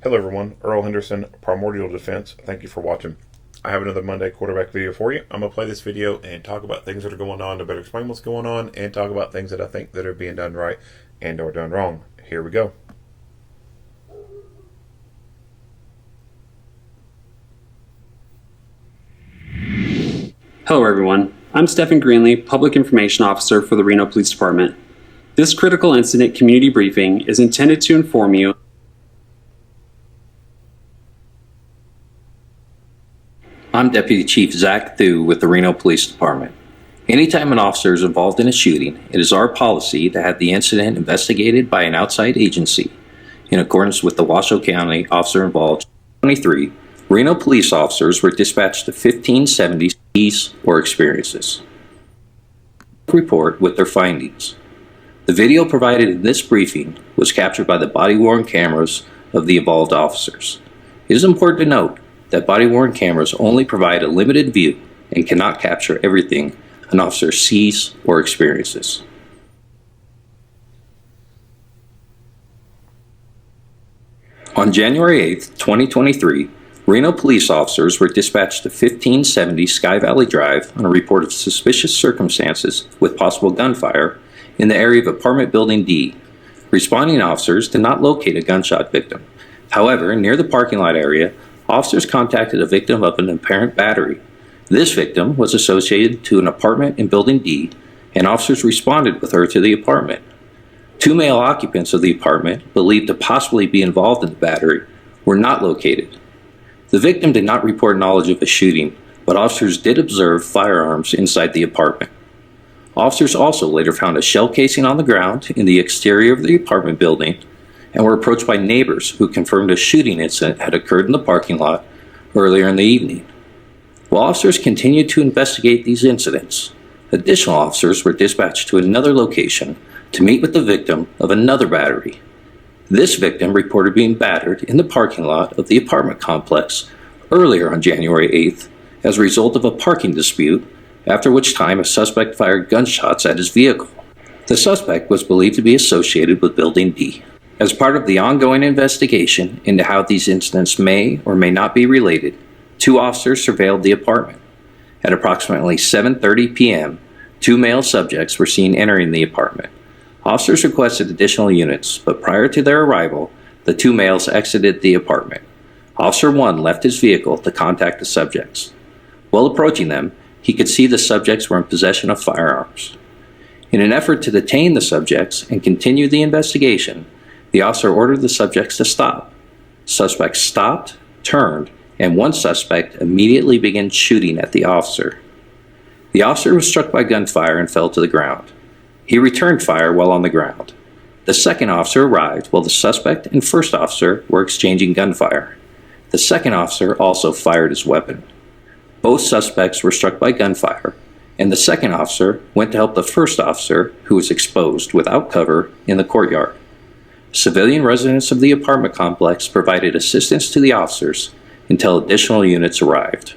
Hello everyone, Earl Henderson, Primordial Defense. Thank you for watching. I have another Monday quarterback video for you. I'm going to play this video and talk about things that are going on to better explain what's going on and talk about things that I think that are being done right and or done wrong. Here we go. Hello everyone, I'm Stephen Greenlee, Public Information Officer for the Reno Police Department. This critical incident community briefing is intended to inform you. I'm Deputy Chief Zach Thu with the Reno Police Department. Anytime an officer is involved in a shooting, it is our policy to have the incident investigated by an outside agency. In accordance with the Washoe County Officer Involved 23, Reno police officers were dispatched to 1570 keys or experiences. Report with their findings. The video provided in this briefing was captured by the body-worn cameras of the involved officers. It is important to note that body-worn cameras only provide a limited view and cannot capture everything an officer sees or experiences. On January 8, 2023, Reno police officers were dispatched to 1570 Sky Valley Drive on a report of suspicious circumstances with possible gunfire in the area of apartment building D. Responding officers did not locate a gunshot victim. However, near the parking lot area, officers contacted a victim of an apparent battery. This victim was associated to an apartment in Building D, and officers responded with her to the apartment. Two male occupants of the apartment, believed to possibly be involved in the battery, were not located. The victim did not report knowledge of a shooting, but officers did observe firearms inside the apartment. Officers also later found a shell casing on the ground in the exterior of the apartment building, and were approached by neighbors who confirmed a shooting incident had occurred in the parking lot earlier in the evening. While officers continued to investigate these incidents, additional officers were dispatched to another location to meet with the victim of another battery. This victim reported being battered in the parking lot of the apartment complex earlier on January 8th as a result of a parking dispute, after which time a suspect fired gunshots at his vehicle. The suspect was believed to be associated with Building D. As part of the ongoing investigation into how these incidents may or may not be related, two officers surveilled the apartment. At approximately 7:30 p.m., two male subjects were seen entering the apartment. Officers requested additional units, but prior to their arrival, the two males exited the apartment. Officer 1 left his vehicle to contact the subjects. While approaching them, he could see the subjects were in possession of firearms. In an effort to detain the subjects and continue the investigation, the officer ordered the subjects to stop. Suspects stopped, turned, and one suspect immediately began shooting at the officer. The officer was struck by gunfire and fell to the ground. He returned fire while on the ground. The second officer arrived while the suspect and first officer were exchanging gunfire. The second officer also fired his weapon. Both suspects were struck by gunfire, and the second officer went to help the first officer, who was exposed without cover in the courtyard. Civilian residents of the apartment complex provided assistance to the officers until additional units arrived.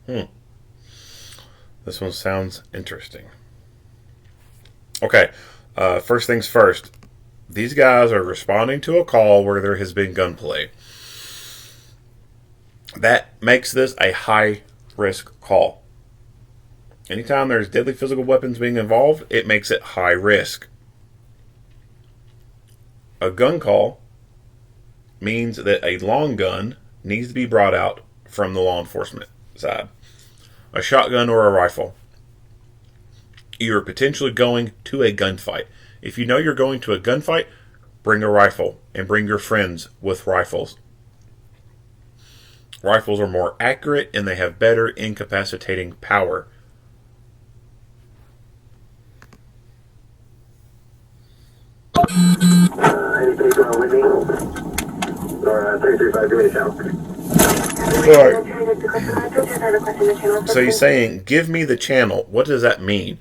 This one sounds interesting. Okay, first things first. These guys are responding to a call where there has been gunplay. That makes this a high-risk call. Anytime there's deadly physical weapons being involved, it makes it high risk. A gun call means that a long gun needs to be brought out from the law enforcement side. A shotgun or a rifle. You're potentially going to a gunfight. If you know you're going to a gunfight, bring a rifle and bring your friends with rifles. Rifles are more accurate and they have better incapacitating power. So he's saying, give me the channel. What does that mean?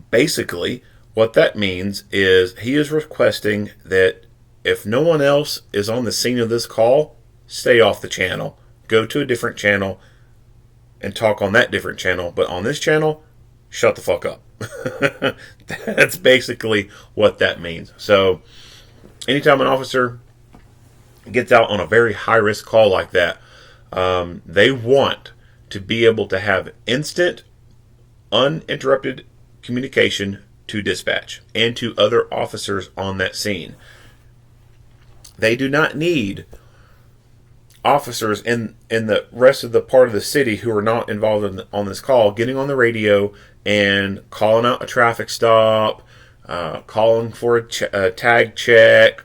Basically, what that means is he is requesting that if no one else is on the scene of this call, stay off the channel. Go to a different channel and talk on that different channel. But on this channel, shut the fuck up. That's basically what that means. So anytime an officer gets out on a very high-risk call like that, they want to be able to have instant, uninterrupted communication to dispatch and to other officers on that scene. They do not need officers in the rest of the part of the city who are not involved on this call getting on the radio and calling out a traffic stop, calling for a tag check.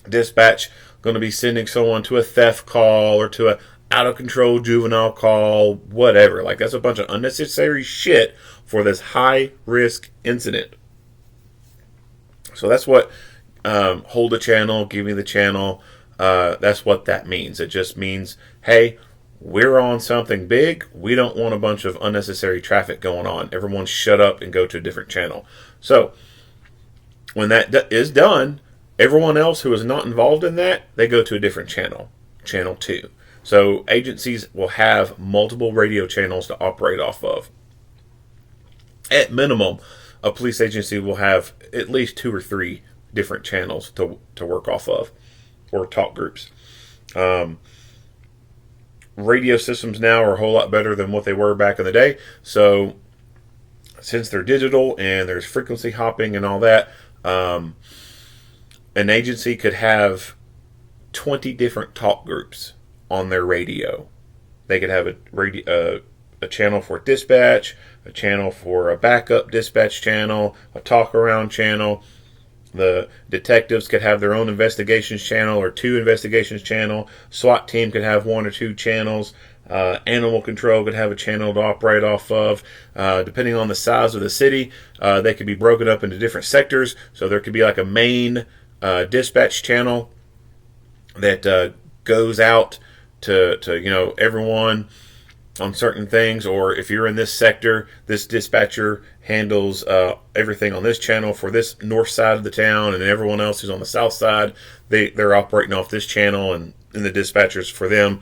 Dispatch going to be sending someone to a theft call or to a out of control juvenile call, whatever. Like, that's a bunch of unnecessary shit for this high risk incident. So that's what hold a channel, give me the channel. That's what that means. It just means, hey, we're on something big. We don't want a bunch of unnecessary traffic going on. Everyone shut up and go to a different channel. So when that is done, everyone else who is not involved in that, they go to a different channel, channel 2. So agencies will have multiple radio channels to operate off of. At minimum, a police agency will have at least 2 or 3 different channels to work off of, or talk groups. Radio systems now are a whole lot better than what they were back in the day. So since they're digital and there's frequency hopping and all that, an agency could have 20 different talk groups on their radio. They could have a channel for dispatch, a channel for a backup dispatch channel, a talk around channel. The detectives could have their own investigations channel or 2 investigations channel. SWAT team could have 1 or 2 channels. Animal control could have a channel to operate off of. Depending on the size of the city, they could be broken up into different sectors. So there could be like a main dispatch channel that goes out to everyone on certain things, or if you're in this sector, this dispatcher handles everything on this channel for this north side of the town, and everyone else who's on the south side, they're operating off this channel, and the dispatchers for them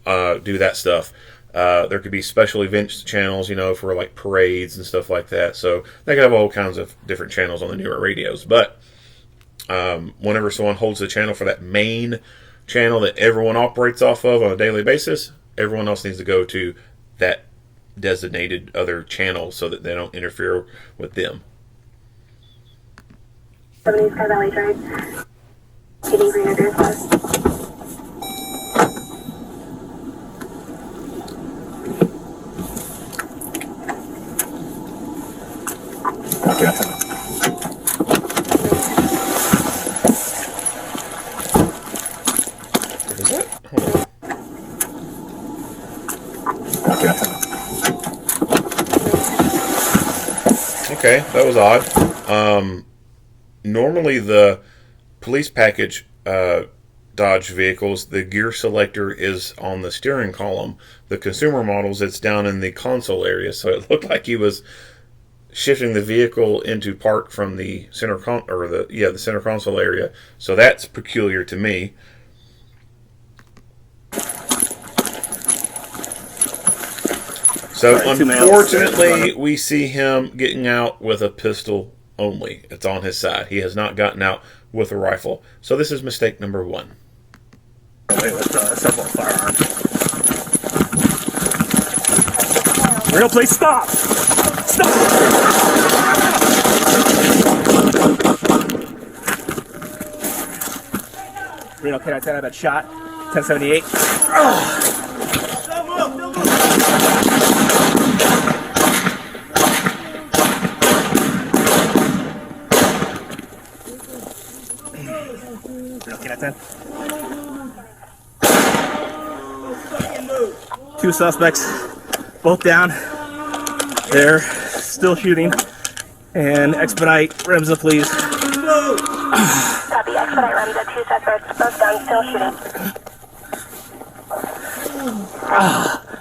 do that stuff. There could be special events channels, for like parades and stuff like that. So they could have all kinds of different channels on the newer radios. But whenever someone holds the channel for that main channel that everyone operates off of on a daily basis, everyone else needs to go to that designated other channel so that they don't interfere with them. 70 Sky Valley Drive. Getting Reno to request. Is it? Hold on. Okay, that was odd. Normally the police package Dodge vehicles, the gear selector is on the steering column. The consumer models, it's down in the console area. So it looked like he was shifting the vehicle into park from the center the center console area. So that's peculiar to me. So unfortunately, we see him getting out with a pistol only. It's on his side. He has not gotten out with a rifle. So this is mistake number 1. Wait, let's up on firearm. Real, please stop! Stop! Reno, can I tell you that shot? 1078. Reno, can I tell? 2 suspects, both down. They're still shooting. And expedite Remza, please. Copy, expedite Remza, 2 suspects, both down, still shooting.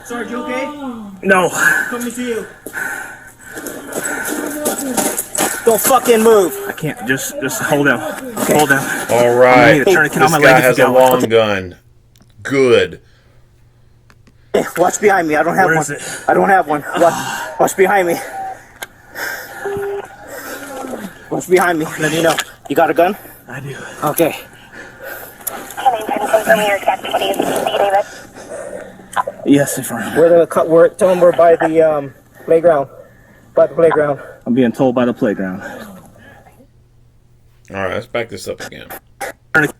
Sarge, you okay? No. Come to see you. Don't fucking move. I can't. Just hold down. Okay. Hold down. All right. You need a tourniquet This on my guy leg if has you a got one. long gun. Good. Hey, watch behind me. I don't have Where one. is it? I don't have one. Watch behind me. Watch behind me. Let me know. You got a gun? I do. Okay. Can I confirm your exact please, David? Yes, affirm. Tell them we're by the playground. By the playground. I'm being told by the playground. All right, let's back this up again. But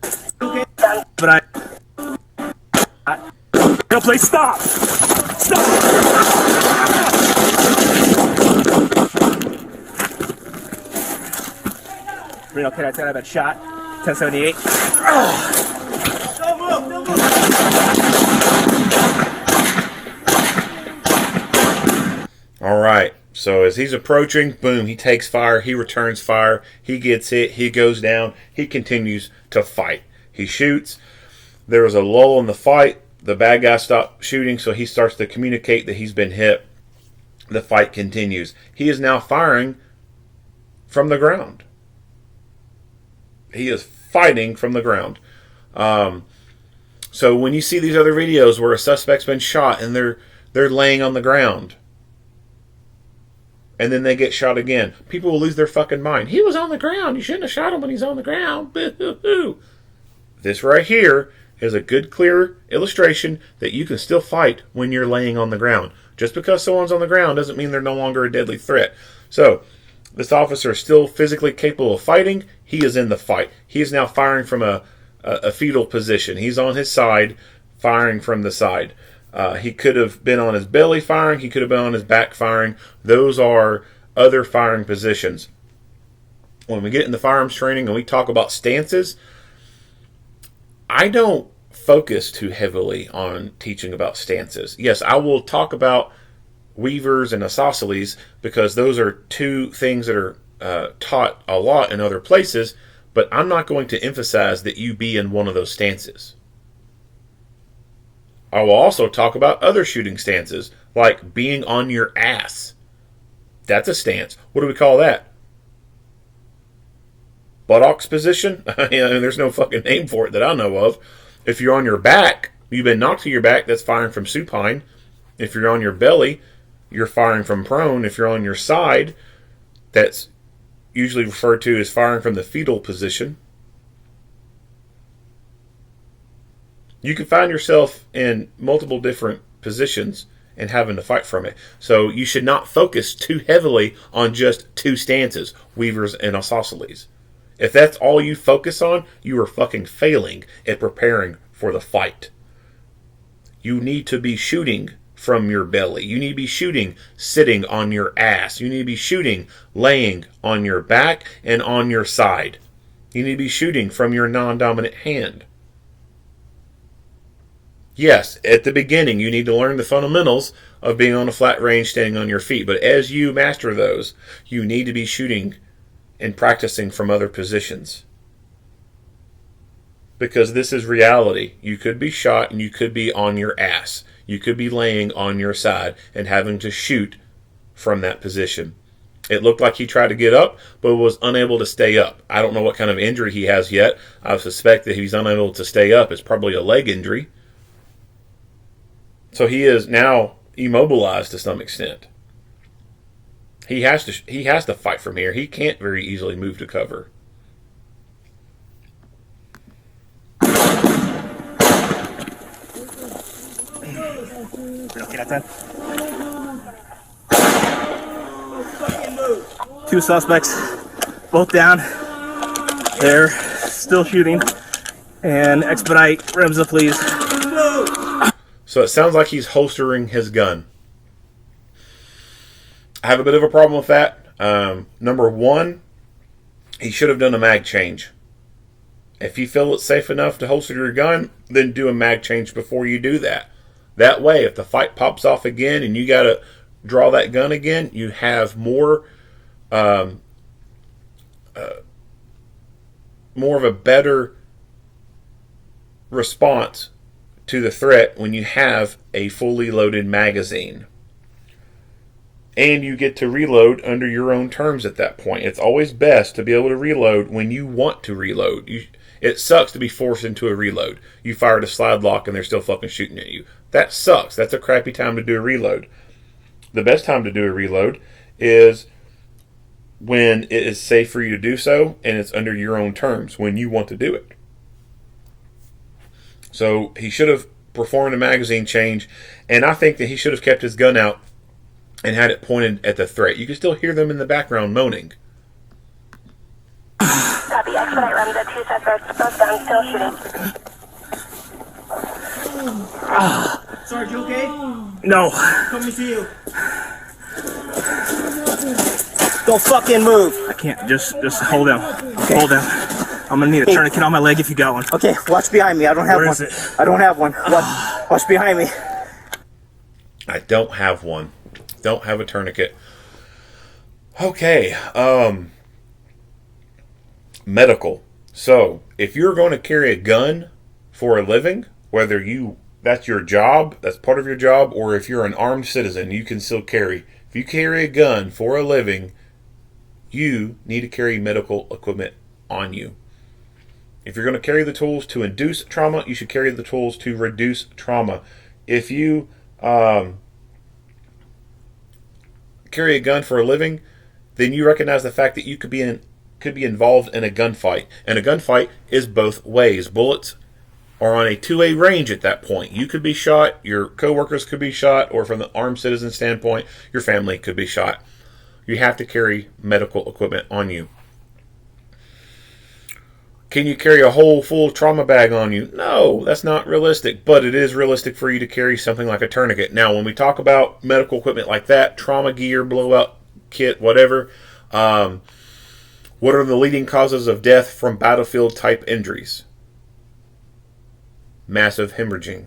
no, please stop! Stop! Reno, can I tell that shot? 1078. Don't move, don't move. All right. So as he's approaching, boom, he takes fire. He returns fire. He gets hit. He goes down. He continues to fight. He shoots. There was a lull in the fight. The bad guy stopped shooting, so he starts to communicate that he's been hit. The fight continues. He is now firing from the ground. He is fighting from the ground. So when you see these other videos where a suspect's been shot and they're laying on the ground, and then they get shot again, people will lose their fucking mind. He was on the ground. You shouldn't have shot him when he's on the ground. Boo-hoo-hoo. This right here is a good, clear illustration that you can still fight when you're laying on the ground. Just because someone's on the ground doesn't mean they're no longer a deadly threat. So, this officer is still physically capable of fighting. He is in the fight. He is now firing from a fetal position. He's on his side, firing from the side. He could have been on his belly firing. He could have been on his back firing. Those are other firing positions. When we get into firearms training and we talk about stances, I don't focus too heavily on teaching about stances. Yes, I will talk about weavers and isosceles because those are two things that are taught a lot in other places, but I'm not going to emphasize that you be in one of those stances. I will also talk about other shooting stances, like being on your ass. That's a stance. What do we call that? Buttocks position? There's no fucking name for it that I know of. If you're on your back, you've been knocked to your back, that's firing from supine. If you're on your belly, you're firing from prone. If you're on your side, that's usually referred to as firing from the fetal position. You can find yourself in multiple different positions and having to fight from it. So you should not focus too heavily on just two stances, weavers and isosceles. If that's all you focus on, you are fucking failing at preparing for the fight. You need to be shooting from your belly. You need to be shooting sitting on your ass. You need to be shooting laying on your back and on your side. You need to be shooting from your non-dominant hand. Yes, at the beginning, you need to learn the fundamentals of being on a flat range, standing on your feet. But as you master those, you need to be shooting and practicing from other positions. Because this is reality. You could be shot and you could be on your ass. You could be laying on your side and having to shoot from that position. It looked like he tried to get up, but was unable to stay up. I don't know what kind of injury he has yet. I suspect that if he's unable to stay up, it's probably a leg injury. So he is now immobilized to some extent. He has to fight from here. He can't very easily move to cover. Okay, that's two suspects, both down. They're still shooting. And expedite Remza, please. So it sounds like he's holstering his gun. I have a bit of a problem with that. Number one, he should have done a mag change. If you feel it's safe enough to holster your gun, then do a mag change before you do that. That way, if the fight pops off again and you got to draw that gun again, you have more of a better response to the threat when you have a fully loaded magazine. And you get to reload under your own terms at that point. It's always best to be able to reload when you want to reload. It sucks to be forced into a reload. You fired a slide lock and they're still fucking shooting at you. That sucks. That's a crappy time to do a reload. The best time to do a reload is when it is safe for you to do so, and it's under your own terms when you want to do it. So he should have performed a magazine change, and I think that he should have kept his gun out and had it pointed at the threat. You can still hear them in the background moaning. Copy, expedite Ramada 2 suspects, both guns still shooting. Sarge, you okay? No. Come to see you. Don't fucking move. I can't. Just hold down. Okay. Hold down. I'm gonna need a tourniquet on my leg if you got one. Okay, watch behind me. I don't have Where one. is it? I don't have one. Watch behind me. I don't have one. Don't have a tourniquet. Okay. Medical. So, if you're going to carry a gun for a living, whether that's your job, that's part of your job, or if you're an armed citizen, you can still carry. If you carry a gun for a living, you need to carry medical equipment on you. If you're going to carry the tools to induce trauma, you should carry the tools to reduce trauma. If you carry a gun for a living, then you recognize the fact that you could be involved in a gunfight. And a gunfight is both ways. Bullets are on a two-way range at that point. You could be shot, your coworkers could be shot, or from the armed citizen standpoint, your family could be shot. You have to carry medical equipment on you. Can you carry a whole full trauma bag on you? No, that's not realistic, but it is realistic for you to carry something like a tourniquet. Now, when we talk about medical equipment like that, trauma gear, blowout kit, whatever, what are the leading causes of death from battlefield-type injuries? Massive hemorrhaging.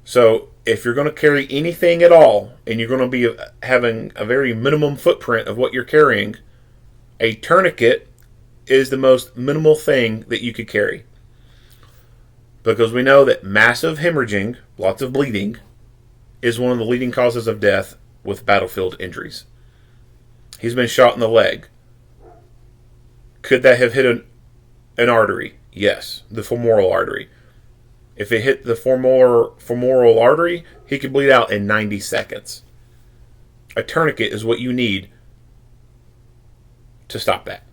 So, if you're going to carry anything at all, and you're going to be having a very minimum footprint of what you're carrying, a tourniquet is the most minimal thing that you could carry. Because we know that massive hemorrhaging, lots of bleeding, is one of the leading causes of death with battlefield injuries. He's been shot in the leg. Could that have hit an artery? Yes, the femoral artery. If it hit the femoral artery, he could bleed out in 90 seconds. A tourniquet is what you need to stop that.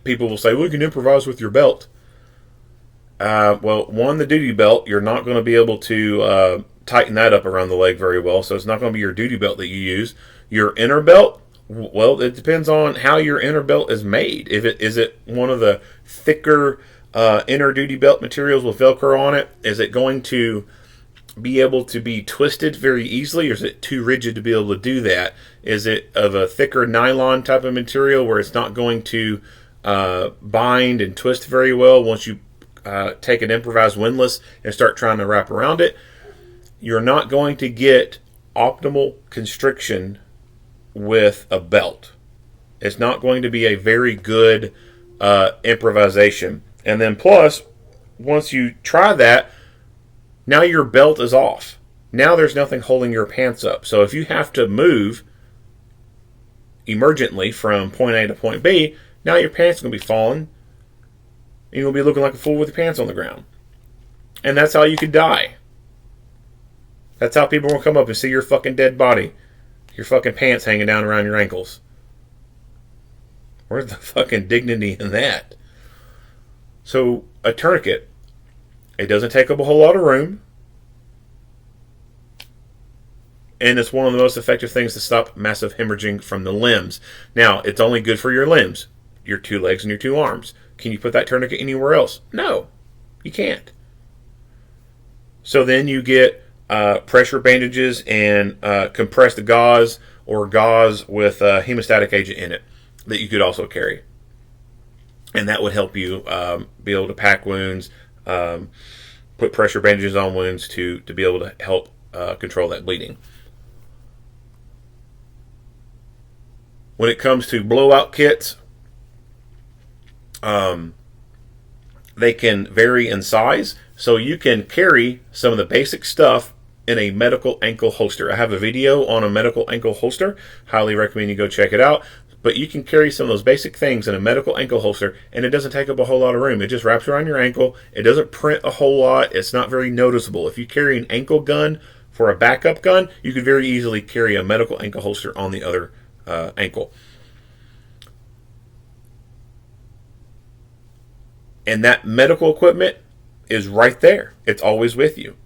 People will say, well, you can improvise with your belt. Well, one, the duty belt, you're not going to be able to tighten that up around the leg very well, so it's not going to be your duty belt that you use. Your inner belt, well, it depends on how your inner belt is made. Is it one of the thicker inner duty belt materials with Velcro on it? Is it going to be able to be twisted very easily, or is it too rigid to be able to do that? Is it of a thicker nylon type of material where it's not going to bind and twist very well once you take an improvised windlass and start trying to wrap around it? You're not going to get optimal constriction with a belt. It's not going to be a very good improvisation. And then plus, once you try that, now your belt is off. Now there's nothing holding your pants up. So if you have to move emergently from point A to point B, now your pants are going to be falling. And you'll be looking like a fool with your pants on the ground. And that's how you could die. That's how people will come up and see your fucking dead body. Your fucking pants hanging down around your ankles. Where's the fucking dignity in that? So, a tourniquet, it doesn't take up a whole lot of room. And it's one of the most effective things to stop massive hemorrhaging from the limbs. Now, it's only good for your limbs, your two legs and your two arms. Can you put that tourniquet anywhere else? No, you can't. So then you get pressure bandages and compressed gauze or gauze with a hemostatic agent in it that you could also carry. And that would help you be able to pack wounds, put pressure bandages on wounds to be able to help control that bleeding. When it comes to blowout kits, they can vary in size. So you can carry some of the basic stuff in a medical ankle holster. I have a video on a medical ankle holster. Highly recommend you go check it out. But you can carry some of those basic things in a medical ankle holster, and it doesn't take up a whole lot of room. It just wraps around your ankle. It doesn't print a whole lot. It's not very noticeable. If you carry an ankle gun for a backup gun, you could very easily carry a medical ankle holster on the other ankle. And that medical equipment is right there. It's always with you.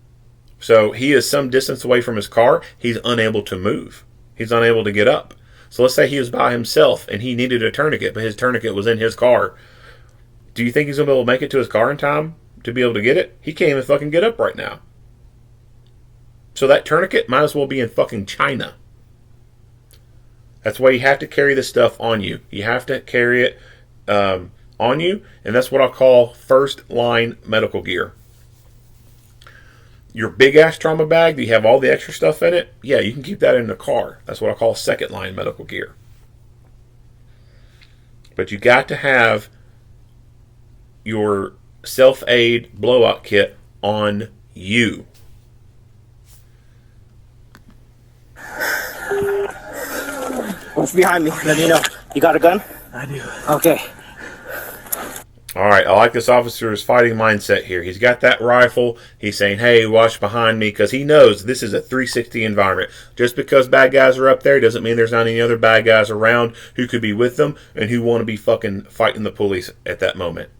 So he is some distance away from his car. He's unable to move. He's unable to get up. So let's say he was by himself and he needed a tourniquet, but his tourniquet was in his car. Do you think he's going to be able to make it to his car in time to be able to get it? He can't even fucking get up right now. So that tourniquet might as well be in fucking China. That's why you have to carry this stuff on you. You have to carry it on you, and that's what I'll call first line medical gear. Your big ass trauma bag, do you have all the extra stuff in it? Yeah, you can keep that in the car. That's what I call second line medical gear. But you got to have your self-aid blowout kit on you. What's behind me? Let me know. You got a gun? I do. Okay. Alright, I like this officer's fighting mindset here. He's got that rifle. He's saying, hey, watch behind me, because he knows this is a 360 environment. Just because bad guys are up there doesn't mean there's not any other bad guys around who could be with them and who want to be fucking fighting the police at that moment.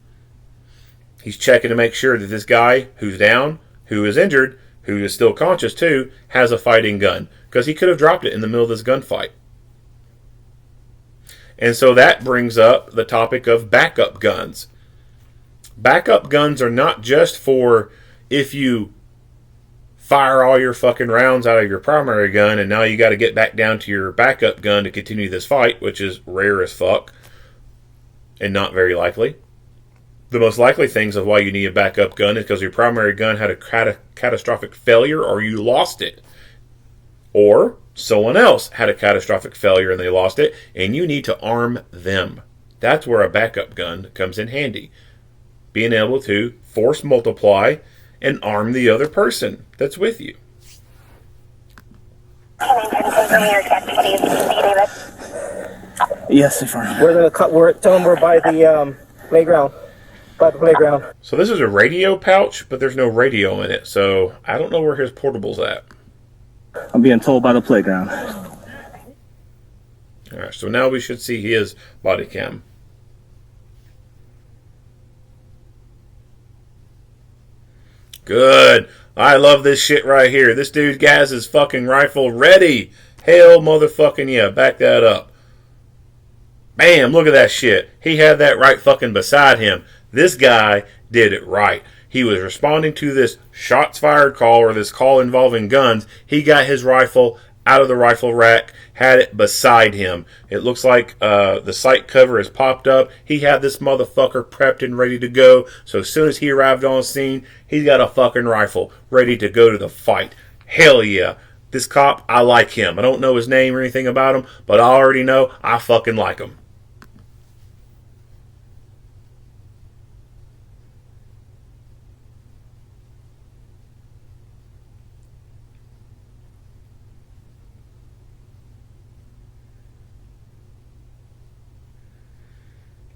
He's checking to make sure that this guy who's down, who is injured, who is still conscious too, has a fighting gun. Because he could have dropped it in the middle of this gunfight. And so that brings up the topic of backup guns. Backup guns are not just for if you fire all your fucking rounds out of your primary gun and now you got to get back down to your backup gun to continue this fight, which is rare as fuck and not very likely. The most likely things of why you need a backup gun is because your primary gun had a catastrophic failure or you lost it. Or someone else had a catastrophic failure and they lost it and you need to arm them. That's where a backup gun comes in handy. Being able to force multiply and arm the other person that's with you. Yes, affirmative. We're gonna cut. Tell them we're by the playground. By the playground. So this is a radio pouch, but there's no radio in it. So I don't know where his portable's at. I'm being told by the playground. All right, so now we should see his body cam. Good. I love this shit right here. This dude has his fucking rifle ready. Hell motherfucking yeah. Back that up. Bam, look at that shit. He had that right fucking beside him. This guy did it right. He was responding to this shots fired call or this call involving guns. He got his rifle out of the rifle rack, had it beside him. It looks like the sight cover has popped up. He had this motherfucker prepped and ready to go. So as soon as he arrived on scene, he's got a fucking rifle ready to go to the fight. Hell yeah. This cop, I like him. I don't know his name or anything about him, but I already know I fucking like him.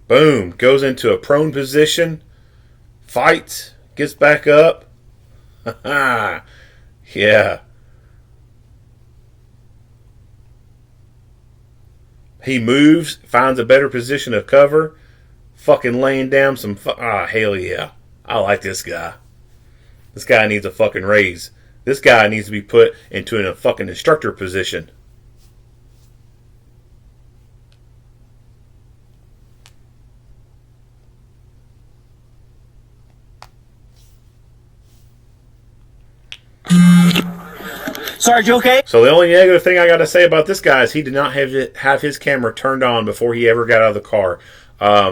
Boom. Goes into a prone position. Fights. Gets back up. Yeah. He moves. Finds a better position of cover. Fucking laying down some... hell yeah. I like this guy. This guy needs a fucking raise. This guy needs to be put into a fucking instructor position. Sarge, you okay? So the only negative thing I got to say about this guy is he did not have his camera turned on before he ever got out of the car.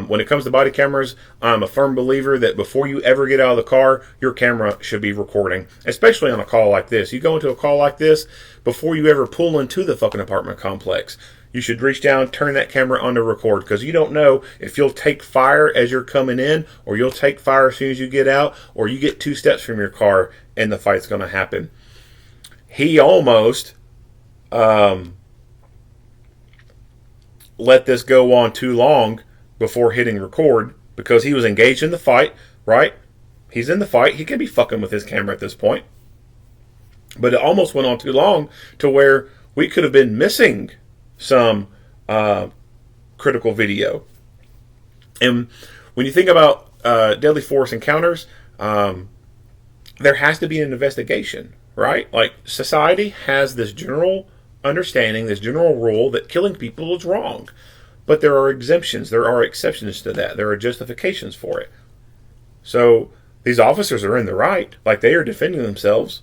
When it comes to body cameras, I'm a firm believer that before you ever get out of the car, your camera should be recording, especially on a call like this. You go into a call like this, before you ever pull into the fucking apartment complex, you should reach down, turn that camera on to record, because you don't know if you'll take fire as you're coming in, or you'll take fire as soon as you get out, or you get 2 steps from your car and the fight's going to happen. He almost let this go on too long before hitting record because he was engaged in the fight, right? He's in the fight. He can be fucking with his camera at this point. But it almost went on too long to where we could have been missing some critical video. And when you think about deadly force encounters, there has to be an investigation, right? Like, society has this general understanding, this general rule that killing people is wrong. But there are exemptions, there are exceptions to that, there are justifications for it. So these officers are in the right, like they are defending themselves,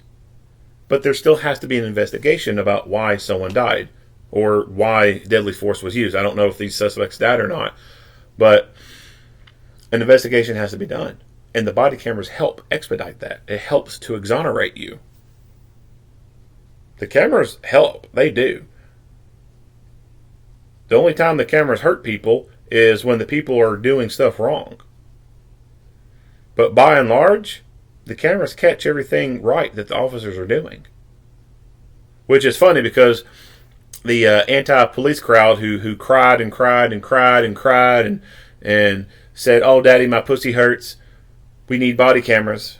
but there still has to be an investigation about why someone died or why deadly force was used. I don't know if these suspects died or not, but an investigation has to be done. And the body cameras help expedite that. It helps to exonerate you. The cameras help. They do. The only time the cameras hurt people is when the people are doing stuff wrong. But by and large, the cameras catch everything right that the officers are doing. Which is funny because the anti-police crowd who cried and cried and cried and cried and said, "Oh, Daddy, my pussy hurts. We need body cameras."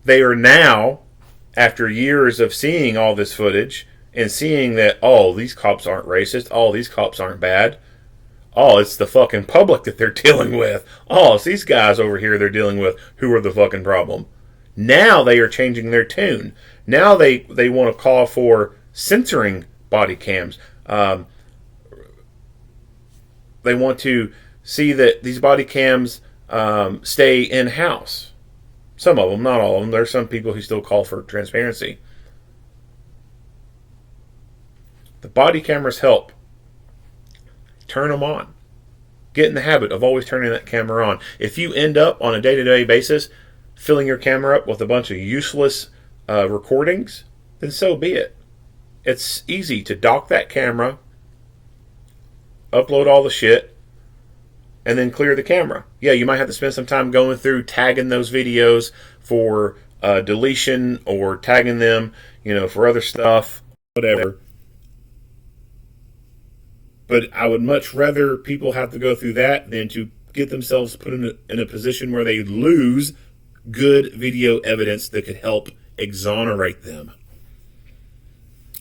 They are now, after years of seeing all this footage and seeing that, oh, these cops aren't racist, oh, these cops aren't bad, oh, it's the fucking public that they're dealing with, oh, it's these guys over here they're dealing with who are the fucking problem. Now they are changing their tune. Now they want to call for censoring body cams. They want to see that these body cams stay in-house. Some of them, not all of them. There's some people who still call for transparency. The body cameras help. Turn them on. Get in the habit of always turning that camera on. If you end up on a day-to-day basis filling your camera up with a bunch of useless recordings, then so be it. It's easy to dock that camera, upload all the shit, and then clear the camera. Yeah, you might have to spend some time going through tagging those videos for deletion or tagging them, for other stuff, whatever. But I would much rather people have to go through that than to get themselves put in a position where they lose good video evidence that could help exonerate them.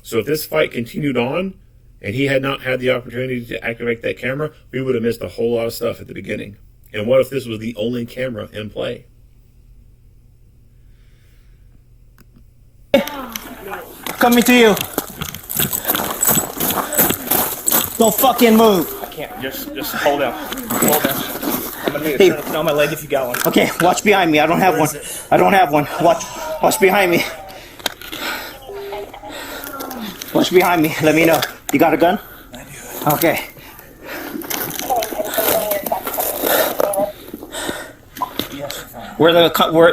So if this fight continued on and he had not had the opportunity to activate that camera, we would have missed a whole lot of stuff at the beginning. And what if this was the only camera in play? Coming to you. Don't fucking move. I can't. Just hold down. Hold down. I'm gonna need to turn it on my leg if you got one. Okay, watch behind me. I don't have one. I don't have one. Watch behind me. Watch behind me. Let me know. You got a gun? I do. Okay.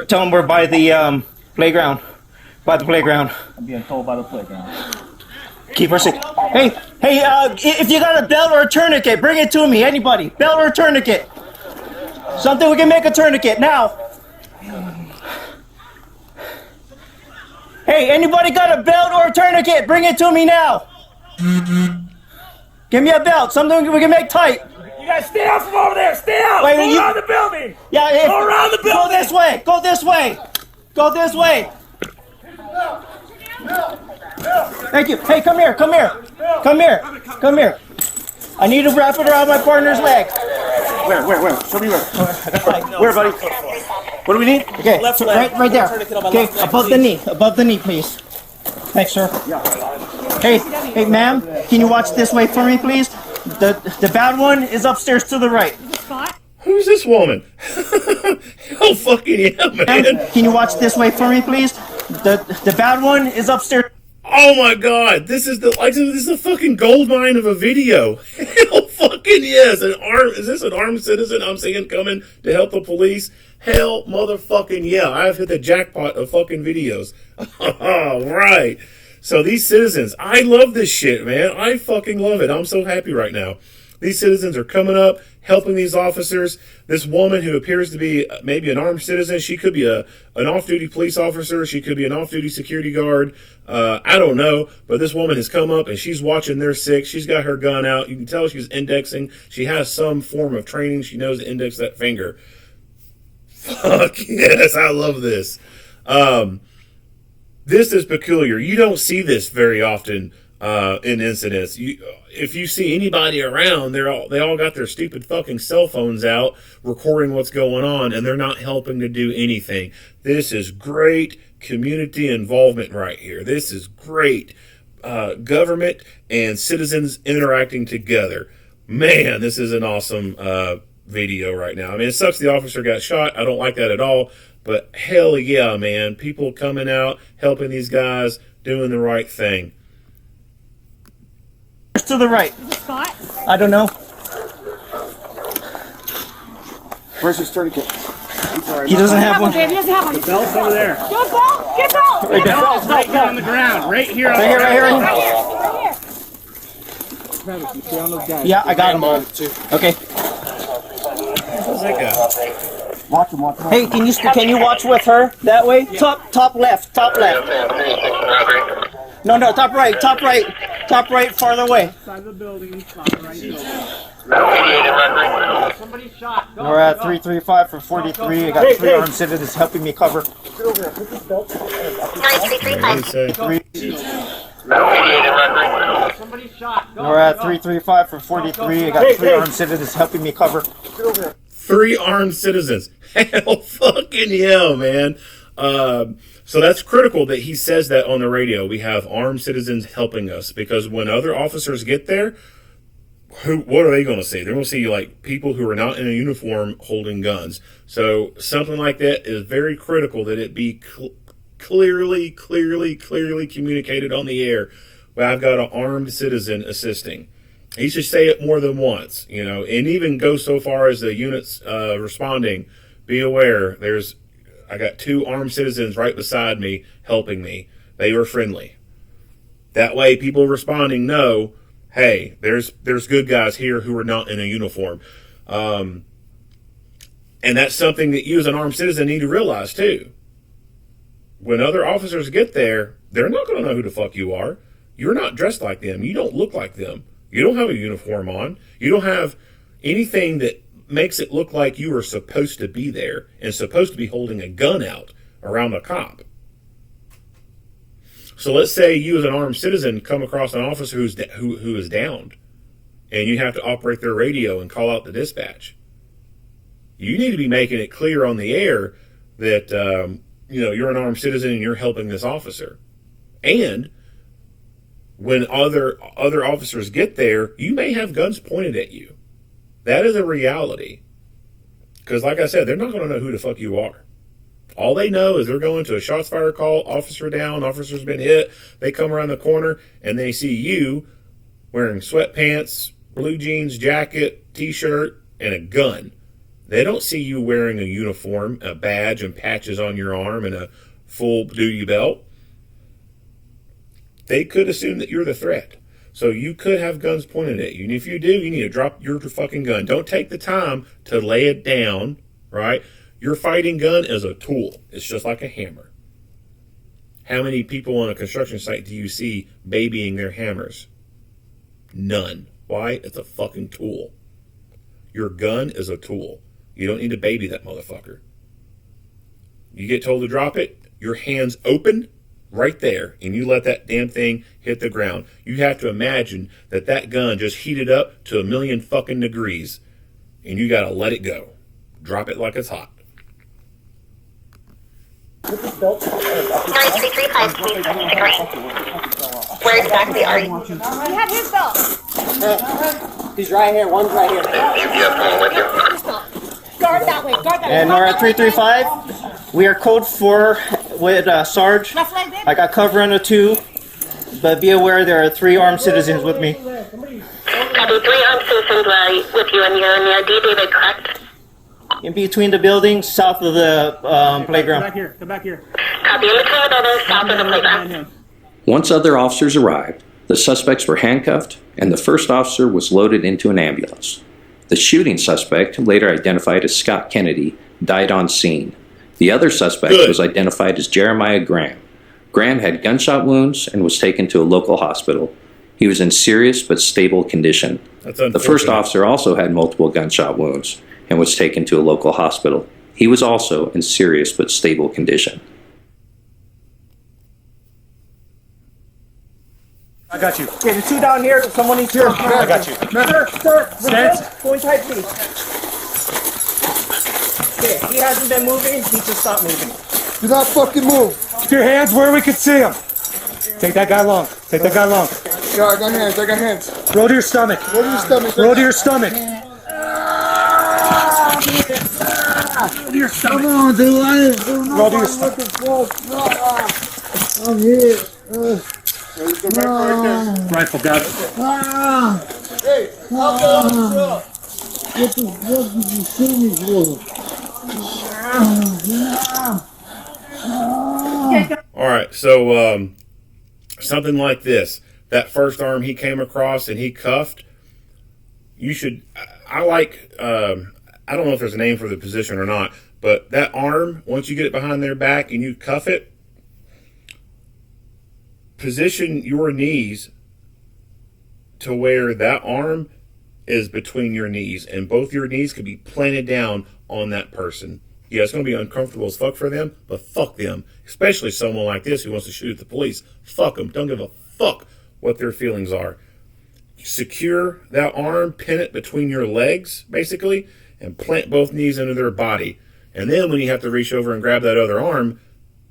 Tell them we're by the playground. By the playground. I'm being told by the playground. Keep her sick. Hey, if you got a belt or a tourniquet, bring it to me. Anybody. Belt or a tourniquet. Something we can make a tourniquet now. Hey, anybody got a belt or a tourniquet? Bring it to me now. Give me a belt. Something we can make tight. You guys stay out from over there. Stay out. Wait, go around the building. Yeah, go around the building. Go this way. Go this way. Go this way. Thank you. Hey, come here. Come here. Come here. Come here. I need to wrap it around my partner's leg. Where? Show me where. Where, buddy? What do we need? Okay, left leg. right there. Okay, above the knee. Above the knee, please. Thanks, sir. Hey, ma'am, can you watch this way for me, please? The bad one is upstairs to the right. Who's this woman? Hell fucking yeah, man. Can you watch this way for me, please? The bad one is upstairs. Oh my god, this is a fucking gold mine of a video. Hell fucking yes. Is this an armed citizen I'm seeing coming to help the police? Hell motherfucking yeah. I've hit the jackpot of fucking videos. All right. So these citizens, I love this shit, man. I fucking love it. I'm so happy right now. These citizens are coming up, helping these officers. This woman who appears to be maybe an armed citizen, she could be an off-duty police officer. She could be an off-duty security guard. I don't know. But this woman has come up and she's watching their six. She's got her gun out. You can tell she's indexing. She has some form of training. She knows to index that finger. Fuck yes, I love this. This is peculiar. You don't see this very often in incidents. if you see anybody around, they all got their stupid fucking cell phones out recording what's going on, and they're not helping to do anything. This is great community involvement right here. This is great government and citizens interacting together. Man, this is an awesome video right now. I mean, it sucks the officer got shot. I don't like that at all. But hell yeah, man. People coming out, helping these guys, doing the right thing. To the right. Is it Scott? I don't know. Where's his tourniquet? He doesn't have one. He doesn't have one. The belt's over there. Get belt! Get belt! Right there. Belt's right here on the ground. Right here. Right here, right here, right here. Right here. Travis, you stay on those guys. Yeah, I got him. Okay. What's that guy? Watch him, watch him. Hey, can you watch with her that way? Top left, top left. No, top right, farther away. Side of the building. Somebody shot. We're at 335 for 43. I got 3 armed citizens helping me cover. 9335. Somebody shot. We're at 335 for 43. I got 3 armed citizens helping me cover. 3 armed citizens. Hell fucking yeah, man. So that's critical that he says that on the radio. We have armed citizens helping us, because when other officers get there, what are they going to see? They're going to see like people who are not in a uniform holding guns. So something like that is very critical, that it be clearly communicated on the air. Well, I've got an armed citizen assisting. He should say it more than once, and even go so far as the units responding. Be aware, I got 2 armed citizens right beside me helping me. They were friendly. That way, people responding know, hey, there's good guys here who are not in a uniform. And that's something that you as an armed citizen need to realize too. When other officers get there, they're not going to know who the fuck you are. You're not dressed like them. You don't look like them. You don't have a uniform on. You don't have anything that makes it look like you are supposed to be there and supposed to be holding a gun out around a cop. So let's say you as an armed citizen come across an officer who is downed, and you have to operate their radio and call out the dispatch. You need to be making it clear on the air that you're an armed citizen and you're helping this officer. And when other officers get there, you may have guns pointed at you. That is a reality. Because like I said, they're not going to know who the fuck you are. All they know is they're going to a shots fired call, officer down, officer's been hit. They come around the corner and they see you wearing sweatpants, blue jeans, jacket, t-shirt, and a gun. They don't see you wearing a uniform, a badge, and patches on your arm, and a full duty belt. They could assume that you're the threat. So you could have guns pointed at you. And if you do, you need to drop your fucking gun. Don't take the time to lay it down, right? Your fighting gun is a tool. It's just like a hammer. How many people on a construction site do you see babying their hammers? None. Why? It's a fucking tool. Your gun is a tool. You don't need to baby that motherfucker. You get told to drop it, your hand's open right there, and you let that damn thing hit the ground. You have to imagine that gun just heated up to 1,000,000 fucking degrees, and you gotta let it go. Drop it like it's hot. 9335, please. Where exactly are you? He had his belt. He's right here. One's right here. His belt. Guard that way. Guard that way. And we're at 335. We are code 4 with Sarge. Left leg, babe. I got cover on the 2, but be aware there are 3 armed citizens with me. Copy, 3 armed citizens with you, and you're near D. David, correct? In between the buildings, south of the playground. Come back here. Copy, in between the buildings, south of the playground. Once other officers arrived, the suspects were handcuffed, and the first officer was loaded into an ambulance. The shooting suspect, later identified as Scott Kennedy, died on scene. The other suspect was identified as Jeremiah Graham. Graham had gunshot wounds and was taken to a local hospital. He was in serious but stable condition. The first officer also had multiple gunshot wounds and was taken to a local hospital. He was also in serious but stable condition. got you. Okay, the two down here. Someone needs to. I got you. Sir, Stance. go in tight, please. Okay, he hasn't been moving. He just stopped moving. Do not fucking move. Keep your hands where we can see them. Take that guy long. Take that guy long. Yeah, I got hands. I got hands. Roll to your stomach. Roll to your stomach. Roll to your stomach. Come on, dude. Roll to your stomach. I'm here. Rifle, got it. Hey, how the what the fuck did you shoot me for? All right, so something like this. That first arm he came across and he cuffed. You should. I like. I don't know if there's a name for the position or not, but that arm, once you get it behind their back and you cuff it, position your knees to where that arm is between your knees, and both your knees could be planted down on that person. Yeah, it's going to be uncomfortable as fuck for them, but fuck them. Especially someone like this who wants to shoot at the police. Fuck them. Don't give a fuck what their feelings are. Secure that arm, pin it between your legs, basically, and plant both knees into their body. And then when you have to reach over and grab that other arm,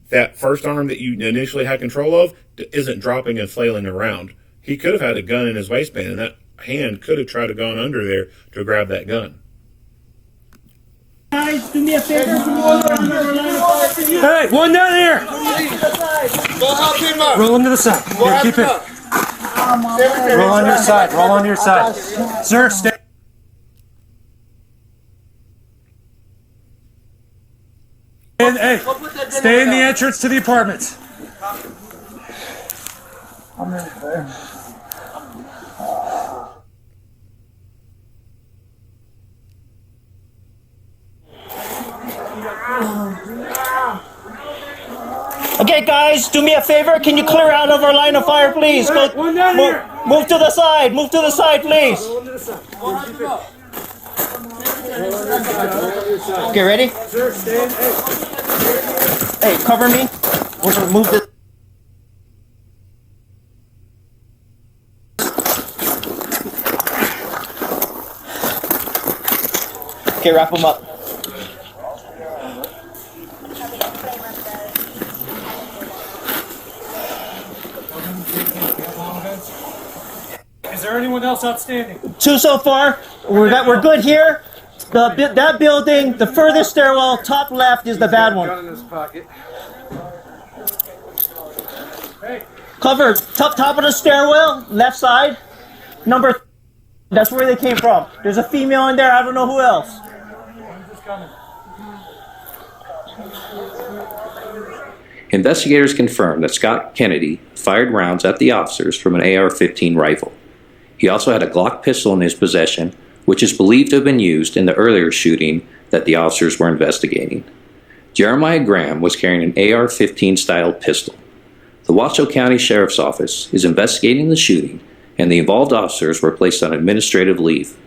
that first arm that you initially had control of isn't dropping and flailing around. He could have had a gun in his waistband, and that hand could have tried to gone under there to grab that gun. Guys, do me a favor. Hey, one down here. Go help him up. Roll him to the side. Here, keep it. Roll on your side. Roll on your side. Sir, stay. And, hey, stay in the entrance to the apartments. Okay, guys, do me a favor. Can you clear out of our line of fire, please? Go, One down here. move to the side. Move to the side, please. Okay, ready? Sir, stay in. Hey, cover me. We're gonna move this. Okay, wrap them up. Is there anyone else outstanding? Two so far. We're good here. That building, the furthest stairwell, top left is the bad one. in his pocket. Cover top of the stairwell, left side. Number. That's where they came from. There's a female in there. I don't know who else. Investigators confirmed that Scott Kennedy fired rounds at the officers from an AR-15 rifle. He also had a Glock pistol in his possession, which is believed to have been used in the earlier shooting that the officers were investigating. Jeremiah Graham was carrying an AR-15 style pistol. The Washoe County Sheriff's Office is investigating the shooting, and the involved officers were placed on administrative leave.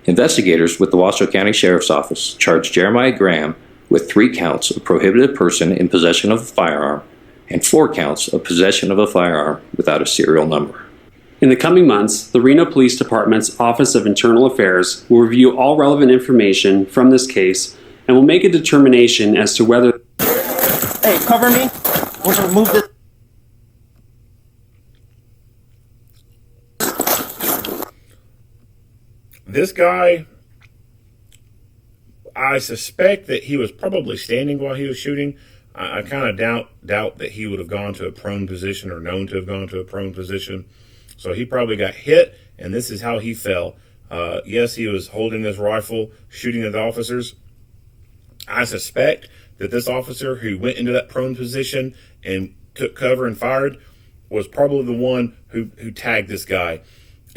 Investigators with the Washoe County Sheriff's Office charged Jeremiah Graham with 3 counts of prohibited person in possession of a firearm and 4 counts of possession of a firearm without a serial number. In the coming months, the Reno Police Department's Office of Internal Affairs will review all relevant information from this case and will make a determination as to whether. Hey, cover me. We're gonna move this. This guy, I suspect that he was probably standing while he was shooting. I kind of doubt that he would have gone to a prone position or known to have gone to a prone position. So he probably got hit, and this is how he fell. Yes, he was holding this rifle, shooting at the officers. I suspect that this officer who went into that prone position and took cover and fired was probably the one who tagged this guy.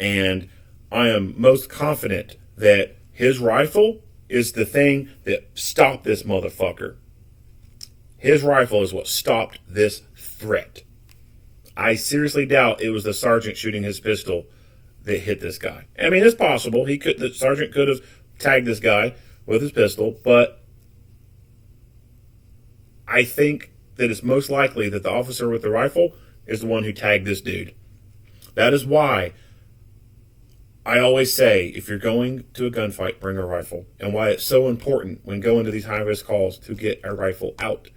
And I am most confident that his rifle is the thing that stopped this motherfucker. His rifle is what stopped this threat. I seriously doubt it was the sergeant shooting his pistol that hit this guy. I mean, it's possible. The sergeant could have tagged this guy with his pistol, but I think that it's most likely that the officer with the rifle is the one who tagged this dude. That is why I always say, if you're going to a gunfight, bring a rifle. And why it's so important when going to these high-risk calls to get a rifle out.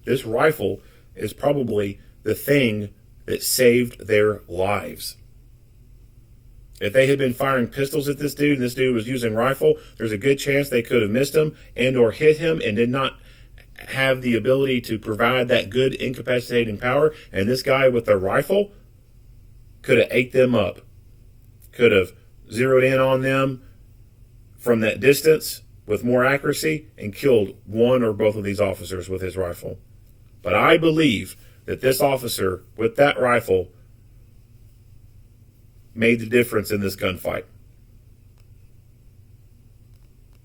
This rifle is probably the thing that saved their lives. If they had been firing pistols at this dude and this dude was using rifle, there's a good chance they could have missed him and or hit him and did not have the ability to provide that good incapacitating power. And this guy with the rifle could have ate them up. Could have zeroed in on them from that distance with more accuracy and killed one or both of these officers with his rifle. But I believe that this officer with that rifle made the difference in this gunfight.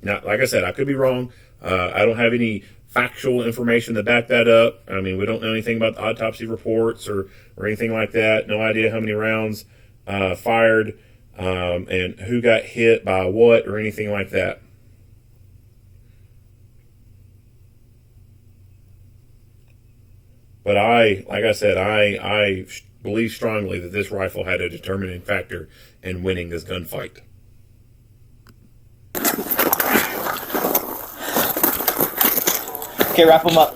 Now, like I said, I could be wrong. I don't have any factual information to back that up. I mean, we don't know anything about the autopsy reports or anything like that. No idea how many rounds fired and who got hit by what or anything like that. But like I said, I believe strongly that this rifle had a determining factor in winning this gunfight. Okay, wrap them up.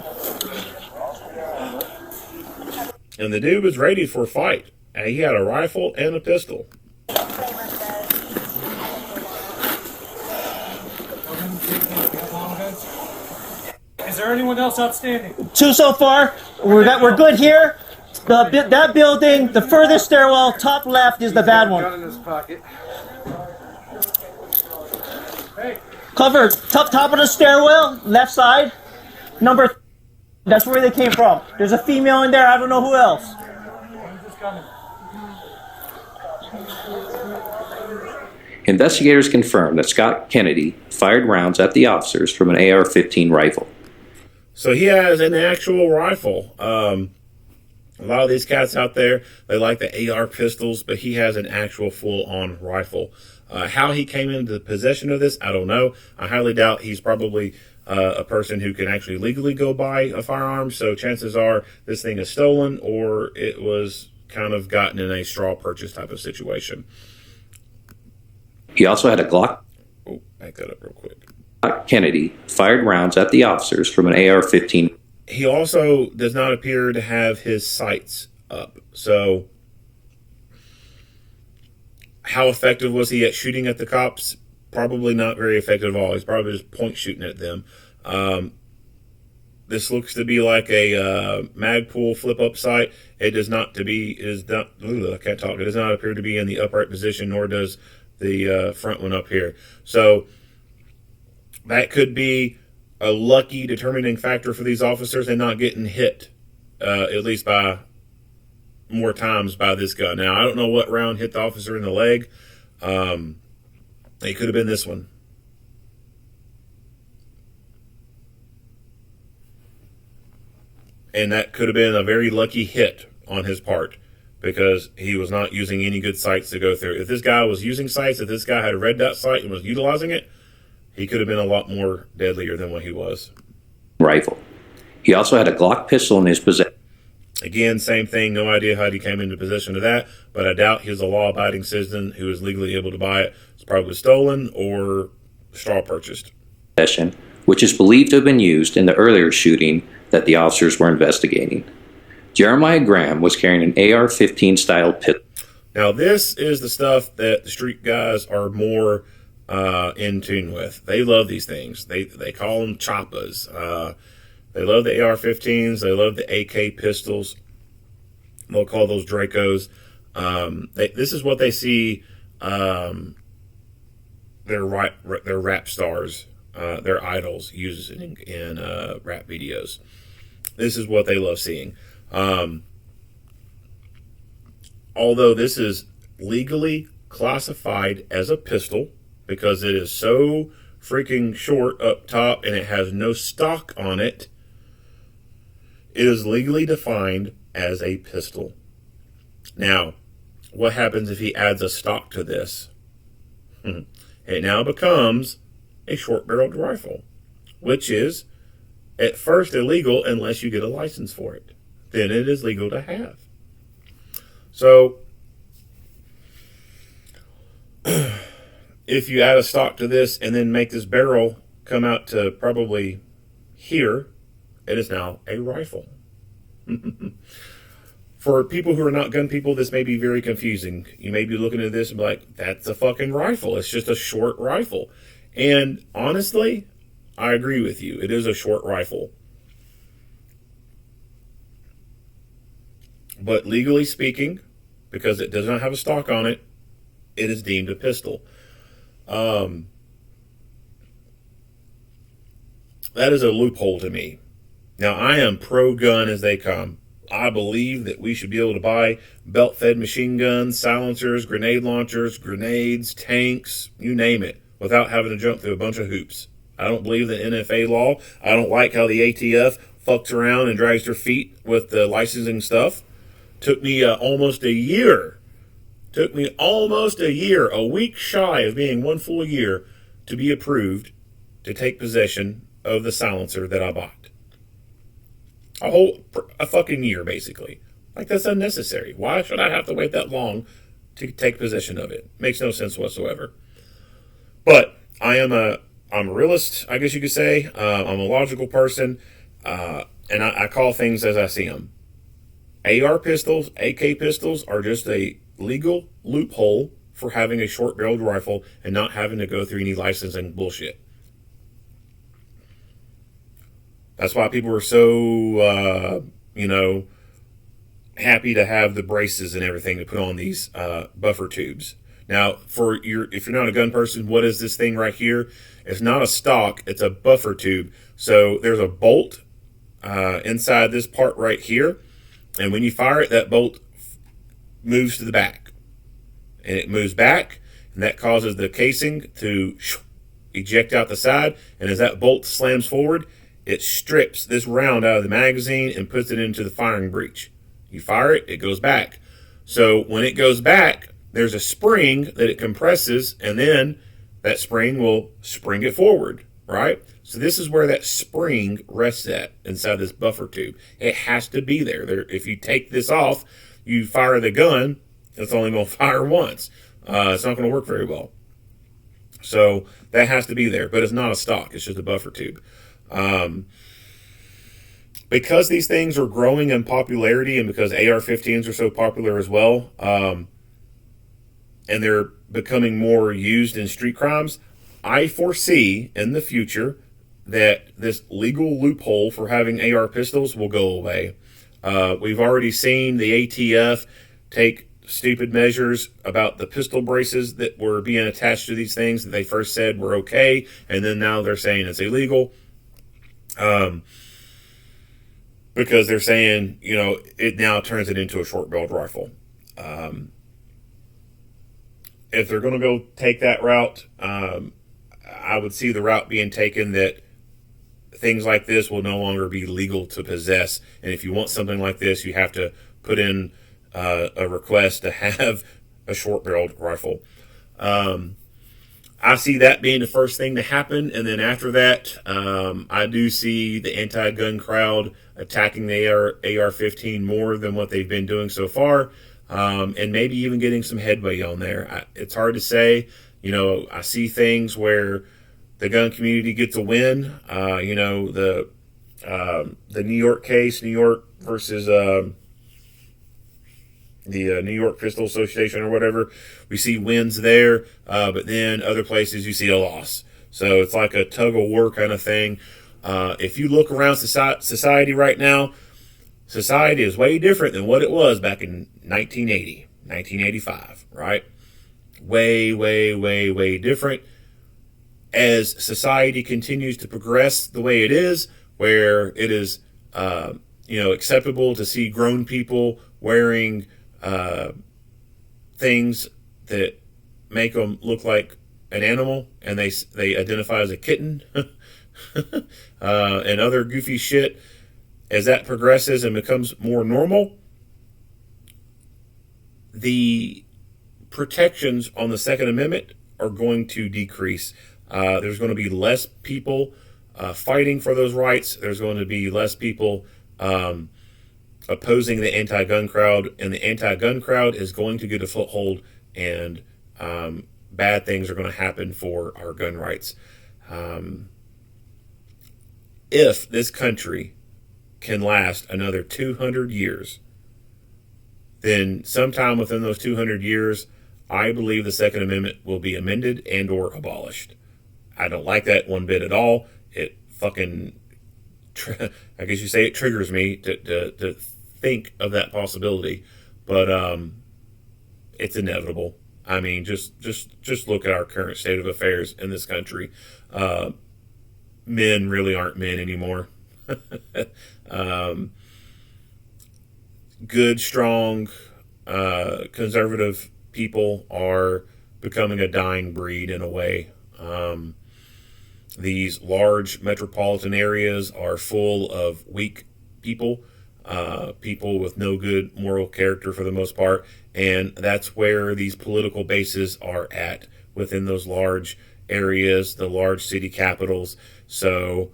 And the dude was ready for a fight. And he had a rifle and a pistol. Is there anyone else outstanding? 2 so far. We're good here. That building, the furthest stairwell, top left is the bad one. Gun in his pocket. Cover, top of the stairwell, left side. That's where they came from. There's a female in there. I don't know who else. Investigators confirmed that Scott Kennedy fired rounds at the officers from an AR-15 rifle. So he has an actual rifle. A lot of these cats out there, they like the AR pistols, but he has an actual full-on rifle. How he came into possession of this, I don't know. I highly doubt he's probably a person who can actually legally go buy a firearm. So chances are this thing is stolen or it was kind of gotten in a straw purchase type of situation. He also had a Glock. Oh, back that up real quick. Kennedy fired rounds at the officers from an AR-15. He also does not appear to have his sights up. So how effective was he at shooting at the cops? Probably not very effective at all. He's probably just point shooting at them. This looks to be like a Magpul flip-up sight. It does not to be. It is not. I can't talk. It does not appear to be in the upright position, nor does the front one up here. So that could be a lucky determining factor for these officers and not getting hit, at least by more times by this gun. Now, I don't know what round hit the officer in the leg. It could have been this one. And that could have been a very lucky hit on his part because he was not using any good sights to go through. If this guy was using sights, if this guy had a red dot sight and was utilizing it, he could have been a lot more deadlier than what he was. Rifle. He also had a Glock pistol in his possession. Again, same thing. No idea how he came into possession of that, but I doubt he's a law-abiding citizen who is legally able to buy it. It's probably stolen or straw purchased. Which is believed to have been used in the earlier shooting that the officers were investigating. Jeremiah Graham was carrying an AR-15 style pistol. Now, this is the stuff that the street guys are more in tune with. They love these things. They call them choppas. They love the AR-15s. They love the AK pistols. They'll call those Dracos. This is what they see their rap stars, their idols use in rap videos. This is what they love seeing. Although this is legally classified as a pistol because it is so freaking short up top and it has no stock on it, it is legally defined as a pistol. Now, what happens if he adds a stock to this? It now becomes a short-barreled rifle, which is at first illegal unless you get a license for it. Then it is legal to have. So if you add a stock to this and then make this barrel come out to probably here, it is now a rifle. For people who are not gun people, this may be very confusing. You may be looking at this and be like, that's a fucking rifle. It's just a short rifle. And honestly, I agree with you. It is a short rifle. But legally speaking, because it does not have a stock on it, it is deemed a pistol. That is a loophole to me. Now, I am pro-gun as they come. I believe that we should be able to buy belt-fed machine guns, silencers, grenade launchers, grenades, tanks, you name it, without having to jump through a bunch of hoops. I don't believe in NFA law. I don't like how the ATF fucks around and drags their feet with the licensing stuff. Took me almost a year. A week shy of being one full year to be approved to take possession of the silencer that I bought. A fucking year, basically. Like, that's unnecessary. Why should I have to wait that long to take possession of it? Makes no sense whatsoever. But I'm a realist, I guess you could say. I'm a logical person, and I call things as I see them. AR pistols, AK pistols are just a legal loophole for having a short-barreled rifle and not having to go through any licensing bullshit. That's why people are so, happy to have the braces and everything to put on these buffer tubes. Now, if you're not a gun person, what is this thing right here? It's not a stock, it's a buffer tube. So there's a bolt inside this part right here. And when you fire it, that bolt moves to the back. And it moves back, and that causes the casing to eject out the side. And as that bolt slams forward, it strips this round out of the magazine and puts it into the firing breech. You fire it, it goes back. So when it goes back, there's a spring that it compresses, and then that spring will spring it forward, right? So this is where that spring rests at inside this buffer tube. It has to be there. If you take this off, you fire the gun, it's only going to fire once. It's not going to work very well. So that has to be there, but it's not a stock. It's just a buffer tube. Because these things are growing in popularity and because AR-15s are so popular as well, and they're becoming more used in street crimes, I foresee in the future that this legal loophole for having AR pistols will go away. We've already seen the ATF take stupid measures about the pistol braces that were being attached to these things that they first said were okay, and then now they're saying it's illegal. Because they're saying, it now turns it into a short-barreled rifle. If they're going to go take that route, I would see the route being taken that things like this will no longer be legal to possess. And if you want something like this, you have to put in a request to have a short-barreled rifle. I see that being the first thing to happen, and then after that, I do see the anti-gun crowd attacking the AR-15 more than what they've been doing so far, and maybe even getting some headway on there. It's hard to say. I see things where the gun community gets a win. The New York case, New York versus the New York Pistol Association or whatever, we see wins there, but then other places you see a loss. So it's like a tug of war kind of thing. If you look around society right now, society is way different than what it was back in 1980, 1985, right? Way, way, way, way different. As society continues to progress the way it is, where it is, acceptable to see grown people wearing things that make them look like an animal, and they identify as a kitten, and other goofy shit. As that progresses and becomes more normal, the protections on the Second Amendment are going to decrease. There's going to be less people fighting for those rights. There's going to be less people opposing the anti-gun crowd, and the anti-gun crowd is going to get a foothold and bad things are going to happen for our gun rights. If this country can last another 200 years, then sometime within those 200 years, I believe the Second Amendment will be amended and or abolished. I don't like that one bit at all. It fucking, I guess you say it triggers me to think of that possibility, but it's inevitable. I mean, just look at our current state of affairs in this country. Men really aren't men anymore. Good, strong, conservative people are becoming a dying breed in a way. These large metropolitan areas are full of weak people, people with no good moral character for the most part, and that's where these political bases are at, within those large areas, the large city capitals. So,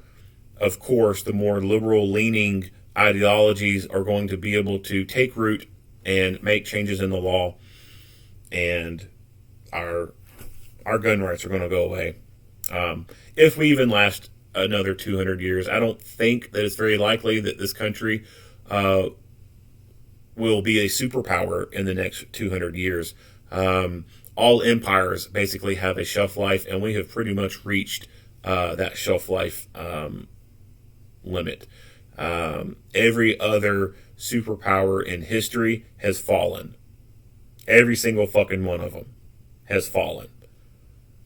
of course, the more liberal-leaning ideologies are going to be able to take root and make changes in the law, and our gun rights are going to go away. If we even last another 200 years, I don't think that it's very likely that this country will be a superpower in the next 200 years. All empires basically have a shelf life, and we have pretty much reached that shelf life limit. Every other superpower in history has fallen. Every single fucking one of them has fallen.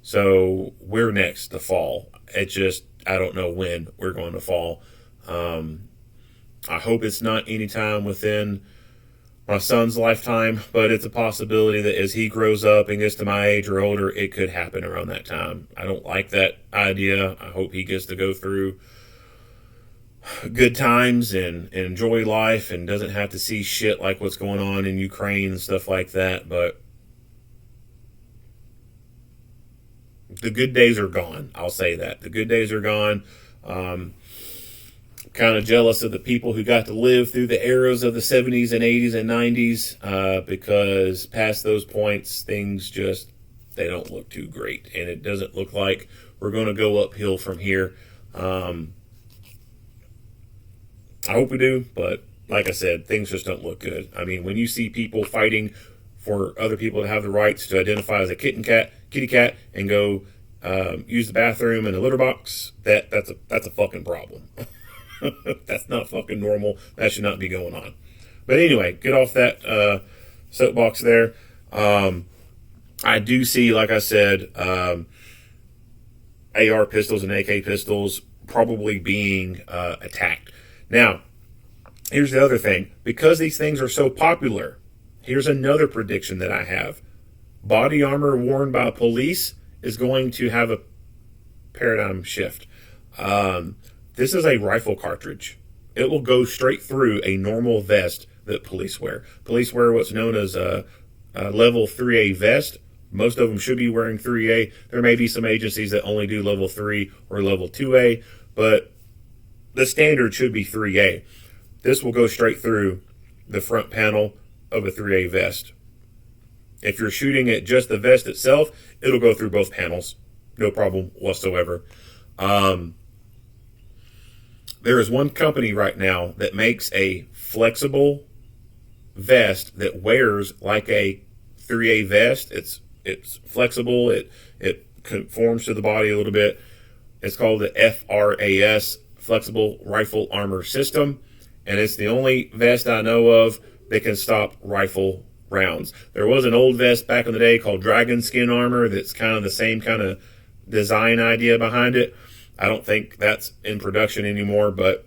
So we're next to fall. It just, I don't know when we're going to fall. I hope it's not anytime within my son's lifetime, but it's a possibility that as he grows up and gets to my age or older, it could happen around that time. I don't like that idea. I hope he gets to go through good times and enjoy life and doesn't have to see shit like what's going on in Ukraine and stuff like that. But the good days are gone. I'll say that. The good days are gone. Kind of jealous of the people who got to live through the eras of the 70s and 80s and 90s, because past those points, things just, they don't look too great. And it doesn't look like we're going to go uphill from here. I hope we do, but like I said, things just don't look good. I mean, when you see people fighting for other people to have the rights to identify as a kitty cat, and go use the bathroom in a litter box, that's a fucking problem. That's not fucking normal. That should not be going on. But anyway, get off that soapbox there. I do see, like I said, AR pistols and AK pistols probably being attacked. Now, here's the other thing. Because these things are so popular, here's another prediction that I have. Body armor worn by police is going to have a paradigm shift. This is a rifle cartridge. It will go straight through a normal vest that police wear. Police wear what's known as a level 3A vest. Most of them should be wearing 3A. There may be some agencies that only do level 3 or level 2A, but the standard should be 3A. This will go straight through the front panel of a 3A vest. If you're shooting at just the vest itself, it'll go through both panels. No problem whatsoever. There is one company right now that makes a flexible vest that wears like a 3A vest. It's flexible. It conforms to the body a little bit. It's called the FRAS, Flexible Rifle Armor System, and it's the only vest I know of that can stop rifle rounds. There was an old vest back in the day called Dragon Skin Armor that's kind of the same kind of design idea behind it. I don't think that's in production anymore, but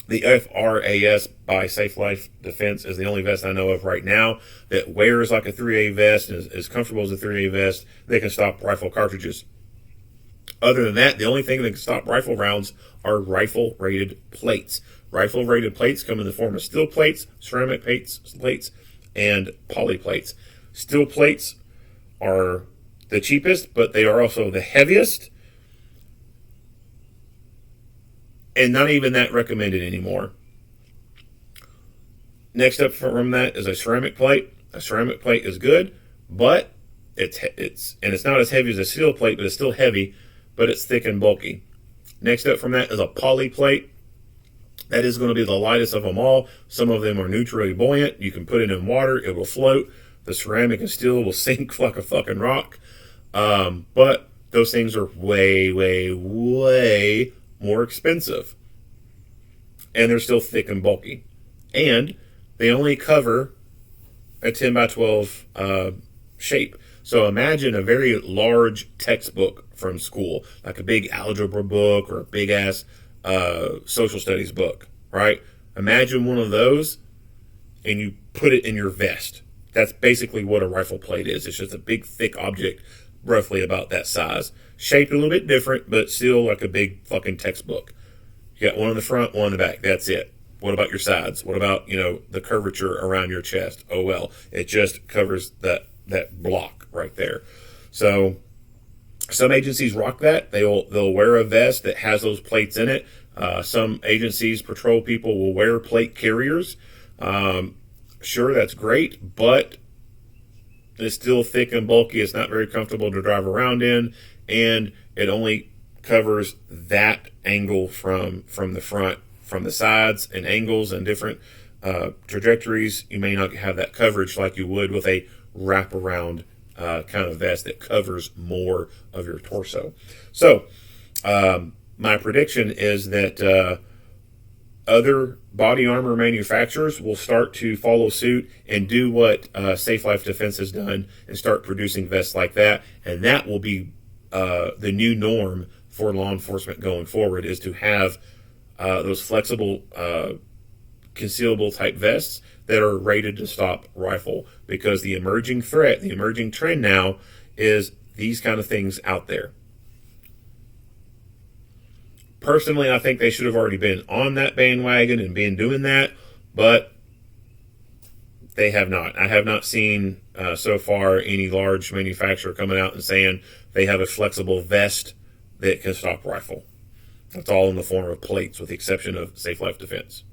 the FRAS by Safe Life Defense is the only vest I know of right now that wears like a 3A vest and is as comfortable as a 3A vest. They can stop rifle cartridges. Other than that, the only thing that can stop rifle rounds are rifle-rated plates. Rifle-rated plates come in the form of steel plates, ceramic plates, and poly plates. Steel plates are the cheapest, but they are also the heaviest, and not even that recommended anymore. Next up from that is a ceramic plate. A ceramic plate is good, but It's not as heavy as a steel plate, but it's still heavy, but it's thick and bulky. Next up from that is a poly plate. That is going to be the lightest of them all. Some of them are neutrally buoyant. You can put it in water, it will float. The ceramic and steel will sink like a fucking rock. But those things are way, way, way more expensive. And they're still thick and bulky. And they only cover a 10 by 12 shape. So imagine a very large textbook from school, like a big algebra book or a big ass social studies book, right? Imagine one of those and you put it in your vest. That's basically what a rifle plate is. It's just a big, thick object, roughly about that size. Shaped a little bit different, but still like a big fucking textbook. You got one in the front, one in the back. That's it. What about your sides? What about, the curvature around your chest? Oh, well, it just covers that block right there. So some agencies rock that. They'll wear a vest that has those plates in it. Some agencies, patrol people will wear plate carriers. Sure, that's great, but it's still thick and bulky. It's not very comfortable to drive around in, and it only covers that angle from the front. From the sides and angles and different trajectories, you may not have that coverage like you would with a wraparound kind of vest that covers more of your torso. So, my prediction is that other body armor manufacturers will start to follow suit and do what Safe Life Defense has done and start producing vests like that. And that will be the new norm for law enforcement going forward, is to have those flexible, concealable type vests that are rated to stop rifle, because the emerging threat, the emerging trend now is these kind of things out there. Personally, I think they should have already been on that bandwagon and been doing that, but they have not. I have not seen so far any large manufacturer coming out and saying they have a flexible vest that can stop rifle. It's all in the form of plates, with the exception of Safe Life Defense.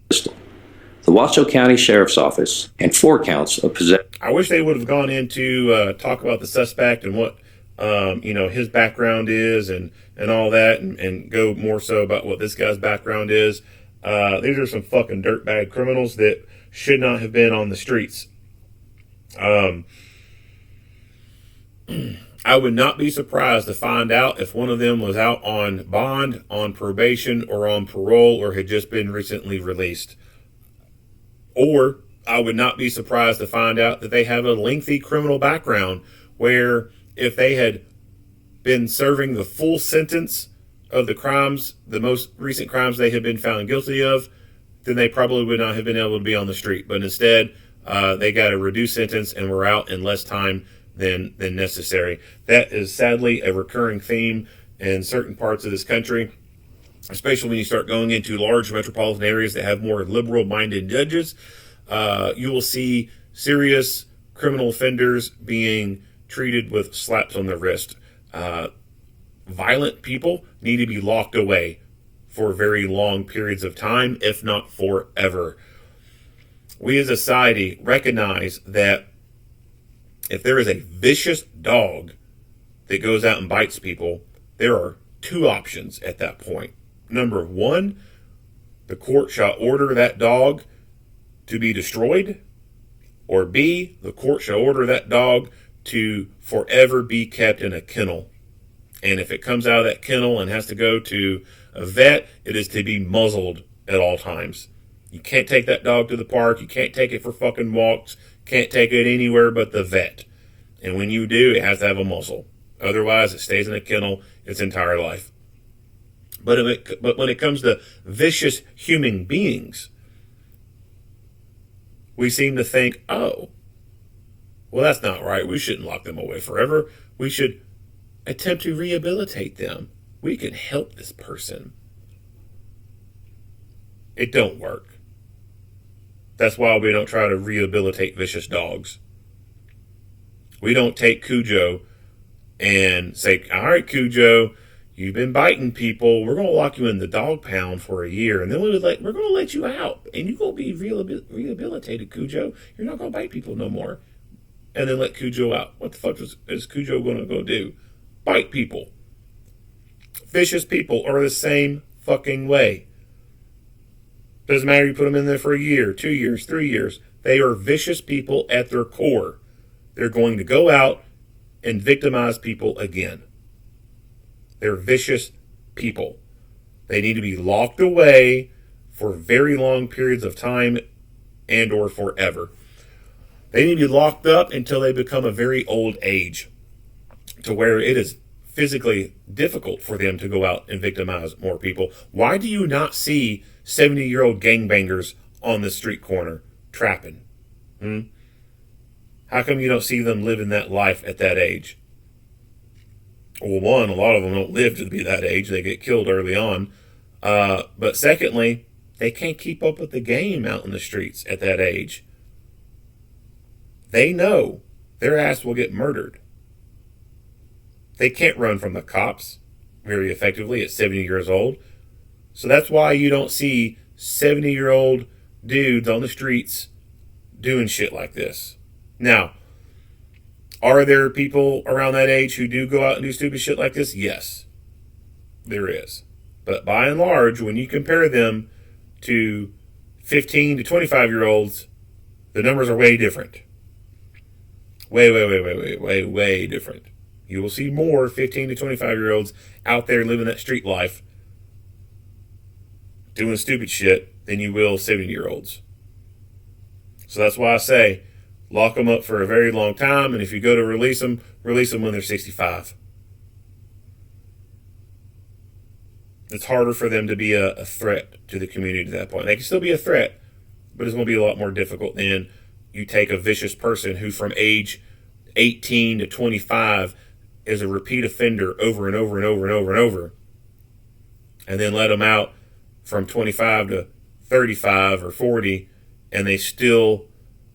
The Washoe County Sheriff's Office and 4 counts of possession. I wish they would have gone into talk about the suspect and what his background is and all that, and go more so about what this guy's background is. These are some fucking dirtbag criminals that should not have been on the streets. I would not be surprised to find out if one of them was out on bond, on probation, or on parole, or had just been recently released. Or I would not be surprised to find out that they have a lengthy criminal background, where if they had been serving the full sentence of the crimes, the most recent crimes they had been found guilty of, then they probably would not have been able to be on the street. But instead, they got a reduced sentence and were out in less time than necessary. That is sadly a recurring theme in certain parts of this country, especially when you start going into large metropolitan areas that have more liberal-minded judges. You will see serious criminal offenders being treated with slaps on the wrist. Violent people need to be locked away for very long periods of time, if not forever. We as a society recognize that if there is a vicious dog that goes out and bites people, there are 2 options at that point. Number 1, the court shall order that dog to be destroyed, or B, the court shall order that dog to forever be kept in a kennel. And if it comes out of that kennel and has to go to a vet, it is to be muzzled at all times. You can't take that dog to the park. You can't take it for fucking walks. Can't take it anywhere but the vet. And when you do, it has to have a muzzle. Otherwise, it stays in a kennel its entire life. But when it comes to vicious human beings, we seem to think, oh, well, that's not right. We shouldn't lock them away forever. We should attempt to rehabilitate them. We can help this person. It don't work. That's why we don't try to rehabilitate vicious dogs. We don't take Cujo and say, all right, Cujo, you've been biting people. We're going to lock you in the dog pound for a year, and then we're going to let you out, and you're going to be rehabilitated, Cujo. You're not going to bite people no more. and then let Cujo out. What the fuck is Cujo going to go do? Bite people. Vicious people are the same fucking way. Doesn't matter you put them in there for a year, 2 years, 3 years. They are vicious people at their core. They're going to go out and victimize people again. They're vicious people. They need to be locked away for very long periods of time and or forever. They need to be locked up until they become a very old age, to where it is physically difficult for them to go out and victimize more people. Why do you not see 70-year-old gangbangers on the street corner trapping? How come you don't see them living that life at that age? Well, one, a lot of them don't live to be that age. They get killed early on. But secondly, they can't keep up with the game out in the streets at that age. They know their ass will get murdered. They can't run from the cops very effectively at 70 years old. So that's why you don't see 70-year-old dudes on the streets doing shit like this. Now, are there people around that age who do go out and do stupid shit like this? Yes, there is. But by and large, when you compare them to 15 to 25-year-olds, the numbers are way different. Way different. You will see more 15 to 25-year-olds out there living that street life doing stupid shit than you will 70-year-olds. So that's why I say lock them up for a very long time, and if you go to release them when they're 65. It's harder for them to be a threat to the community at that point. They can still be a threat, but it's going to be a lot more difficult than you take a vicious person who from age 18 to 25 is a repeat offender over and over and over and over and over, and then let them out from 25 to 35 or 40, and they still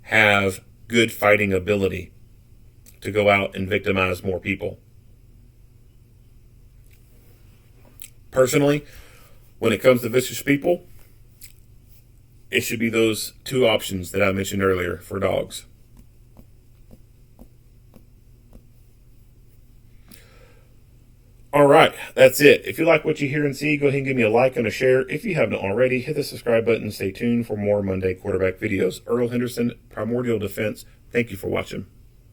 have good fighting ability to go out and victimize more people. Personally, when it comes to vicious people, it should be those two options that I mentioned earlier for dogs. All right, that's it. If you like what you hear and see, go ahead and give me a like and a share. If you haven't already, hit the subscribe button. Stay tuned for more Monday quarterback videos. Earl Henderson, Primordial Defense. Thank you for watching.